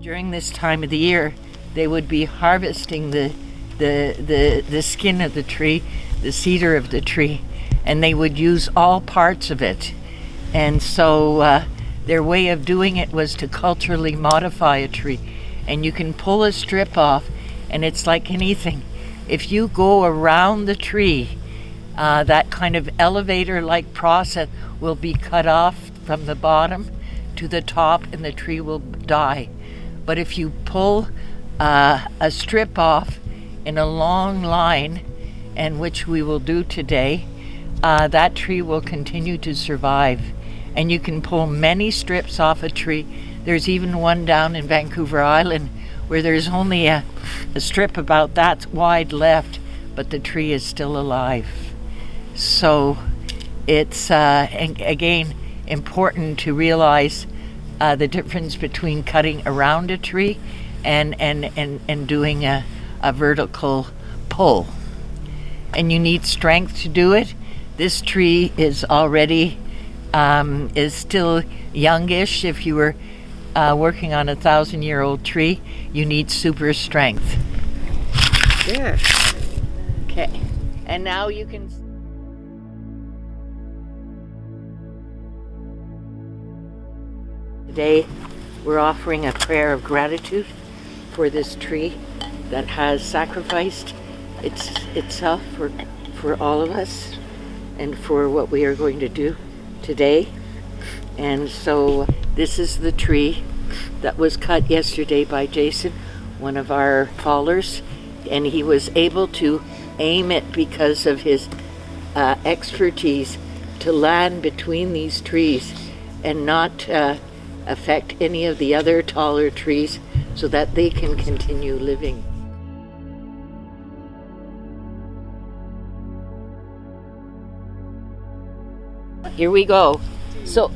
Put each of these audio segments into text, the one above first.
During this time of the year, they would be harvesting the skin of the tree, the cedar of the tree, and they would use all parts of it. And so their way of doing it was to culturally modify a tree. And you can pull a strip off, and it's like anything. If you go around the tree, that kind of elevator-like process will be cut off from the bottom to the top, and the tree will die. But if you pull a strip off in a long line, and which we will do today, that tree will continue to survive. And you can pull many strips off a tree. There's even one down in Vancouver Island where there's only a strip about that wide left, but the tree is still alive. So it's, again, important to realize the difference between cutting around a tree and doing a vertical pull. And you need strength to do it. This tree is already is still youngish. If you were working on a 1,000-year-old tree, you need super strength. There. Okay. And now you can. Today, we're offering a prayer of gratitude for this tree that has sacrificed itself for all of us and for what we are going to do today. And so this is the tree that was cut yesterday by Jason, one of our fallers, and he was able to aim it because of his expertise to land between these trees and not affect any of the other taller trees so that they can continue living. Here we go. So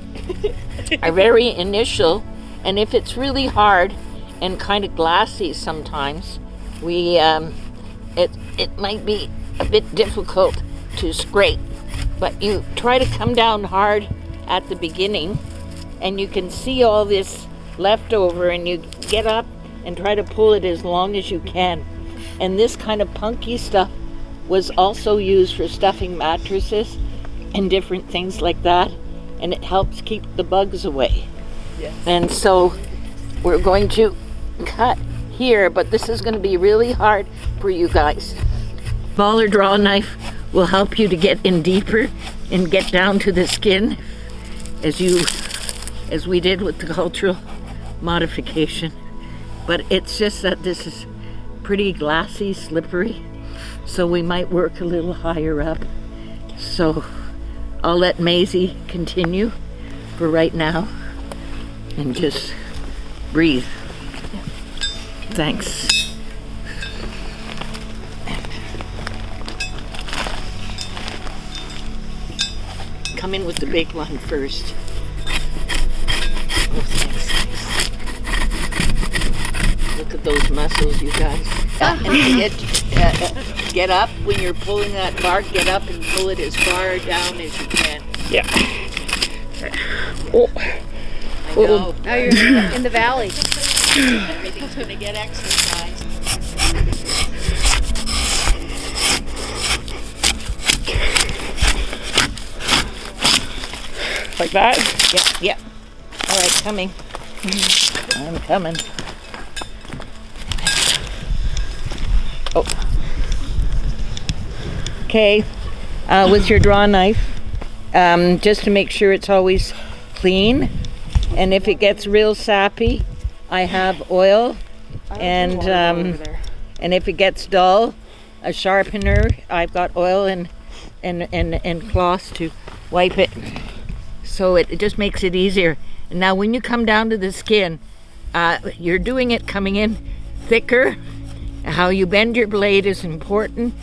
our very initial, and if it's really hard and kind of glassy sometimes, we it might be a bit difficult to scrape, but you try to come down hard at the beginning, and you can see all this leftover, and you get up and try to pull it as long as you can. And this kind of punky stuff was also used for stuffing mattresses and different things like that, and it helps keep the bugs away. Yes. And so we're going to cut here, but this is going to be really hard for you guys. Ball or draw knife will help you to get in deeper and get down to the skin as we did with the cultural modification. But it's just that this is pretty glassy, slippery, so we might work a little higher up. So I'll let Maisie continue for right now and just breathe. Thanks. Come in with the big one first. Oh, thanks. Look at those muscles, you guys. And get up when you're pulling that bark. Get up and pull it as far down as you can. Yeah. Oh. I know. Now you're in the valley. Everything's going to get exercise. Like that? Yeah. All right, coming. I'm coming. Oh. Okay, with your draw knife, just to make sure it's always clean. And if it gets real sappy, I have oil. And if it gets dull, a sharpener. I've got oil and cloths to wipe it. So it just makes it easier. And now when you come down to the skin, you're doing it coming in thicker. How you bend your blade is important.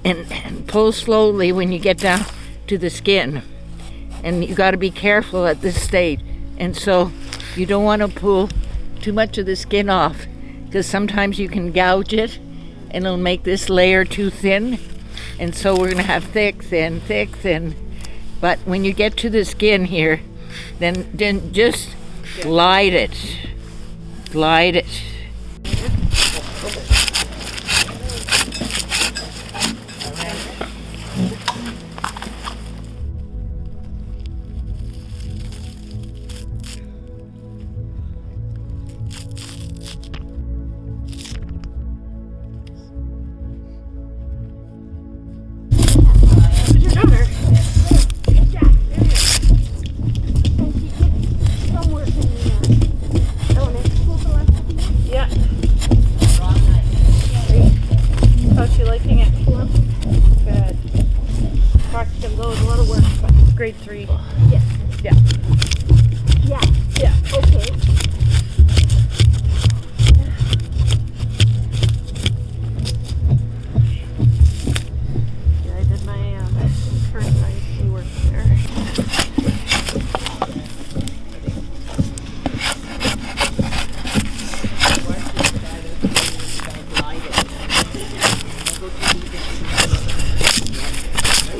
And pull slowly when you get down to the skin. And you got to be careful at this stage. And so you don't want to pull too much of the skin off, because sometimes you can gouge it and it'll make this layer too thin. And so we're going to have thick, thin, thick, thin. But when you get to the skin here, then just glide it. Slide it. Grade 3. Yeah. Yeah. Yeah. Yeah. Okay. Yeah, I did my first IC work there.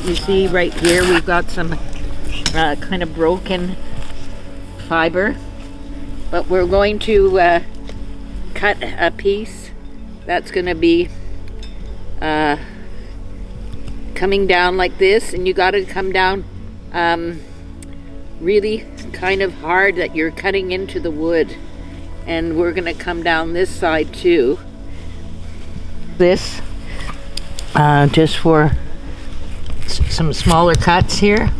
You see right here we've got some kind of broken fiber, but we're going to cut a piece that's going to be coming down like this, and you got to come down really kind of hard that you're cutting into the wood, and we're going to come down this side too. This just for some smaller cuts here.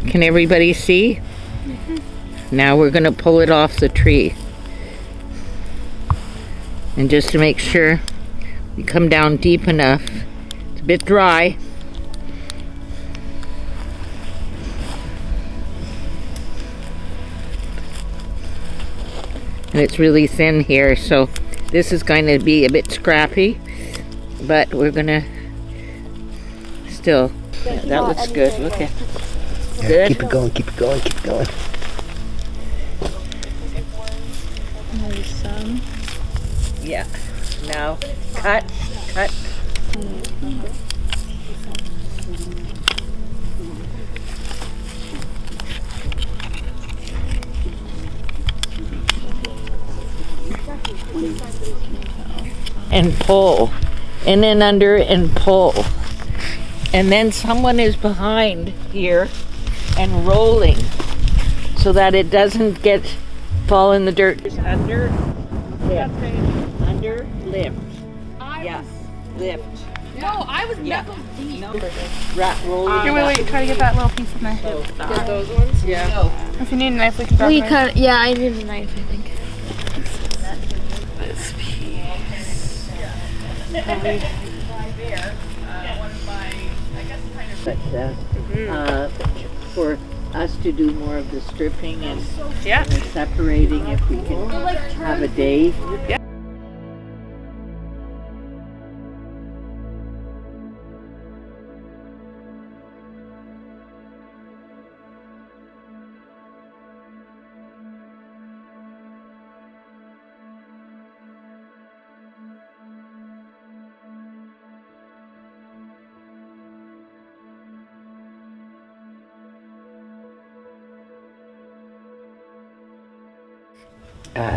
Can everybody see? Mm-hmm. Now we're going to pull it off the tree. And just to make sure we come down deep enough. It's a bit dry. And it's really thin here, so this is going to be a bit scrappy, but we're gonna still. Yeah, that looks good. Look at good. Keep it going, keep it going, keep it going. There's some. Yeah. Now cut. And pull, and then under and pull, and then someone is behind here and rolling so that it doesn't fall in the dirt. Just under, lift, under, lift. Yeah, lift. No, I was Yeah. knuckles deep. No, rolling. Here, wait, try to get that little piece of knife. Get those ones? Yeah. No. If you need a knife, we can grab We a knife. cut. Yeah, I need a knife. I think. This piece. But for us to do more of the stripping and Yeah. separating, if we can have a day.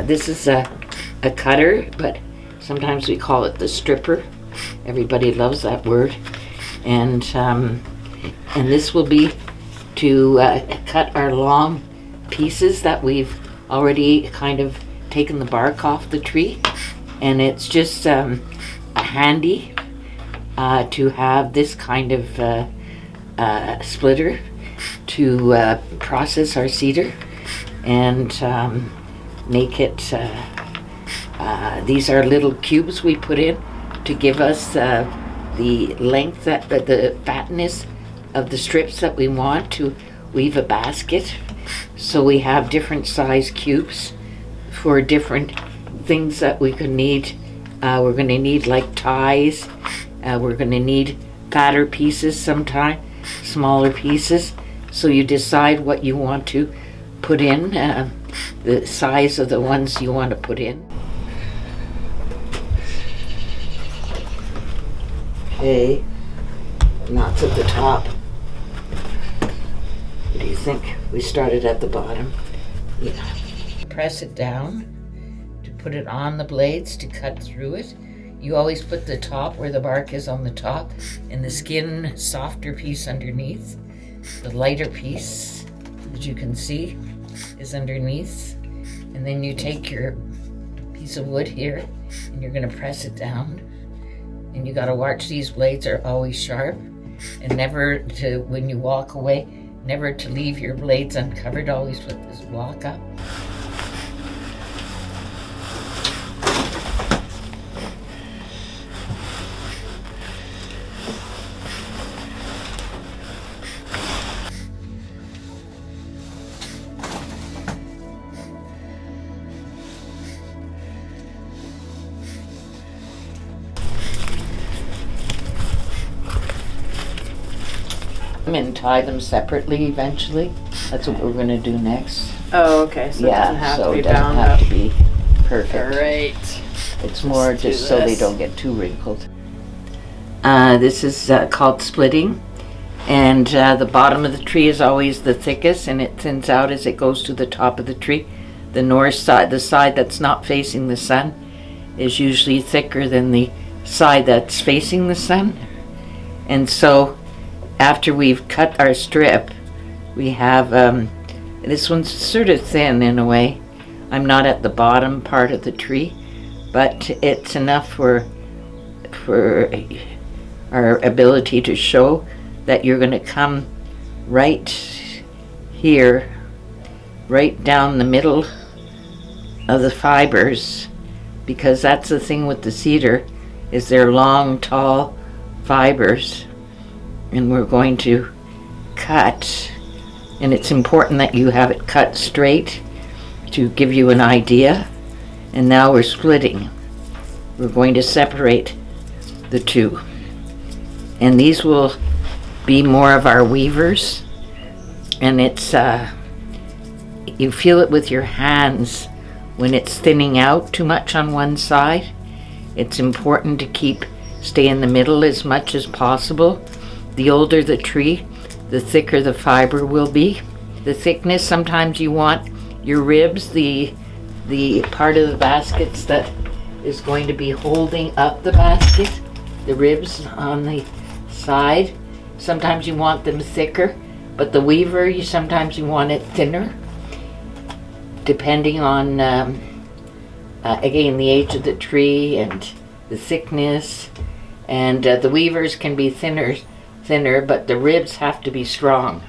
This is a cutter, but sometimes we call it the stripper. Everybody loves that word. And this will be to cut our long pieces that we've already kind of taken the bark off the tree. And it's just a handy to have this kind of splitter to process our cedar and make it, these are little cubes we put in to give us the length, the fatness of the strips that we want to weave a basket. So we have different size cubes for different things that we could need. We're going to need like ties, we're going to need fatter pieces sometime, smaller pieces. So you decide what you want to put in, the size of the ones you want to put in. Okay, knots at the top. What do you think? We started at the bottom. Yeah. Press it down to put it on the blades to cut through it. You always put the top where the bark is on the top and the skin softer piece underneath. The lighter piece that you can see is underneath. And then you take your piece of wood here and you're gonna press it down. And you gotta watch, these blades are always sharp, and never to, when you walk away, never to leave your blades uncovered. Always put this block up. And tie them separately eventually. That's what we're going to do next. Oh, okay. So it doesn't have so to be it doesn't bound have up. to be perfect. Great. It's more Let's do just so they this. don't get too wrinkled. This is called splitting, and the bottom of the tree is always the thickest, and it thins out as it goes to the top of the tree. The north side, the side that's not facing the sun, is usually thicker than the side that's facing the sun. And so after we've cut our strip, we have, this one's sort of thin in a way. I'm not at the bottom part of the tree, but it's enough for our ability to show that you're going to come right here, right down the middle of the fibers, because that's the thing with the cedar, is they're long, tall fibers. And we're going to cut, and it's important that you have it cut straight to give you an idea. And now we're splitting. We're going to separate the two, and these will be more of our weavers. And it's you feel it with your hands when it's thinning out too much on one side. It's important to stay in the middle as much as possible. The older the tree, the thicker the fiber will be. The thickness, sometimes you want your ribs, the part of the baskets that is going to be holding up the basket, the ribs on the side. Sometimes you want them thicker, but the weaver, sometimes you want it thinner, depending on, again, the age of the tree and the thickness. And the weavers can be thinner, but the ribs have to be strong.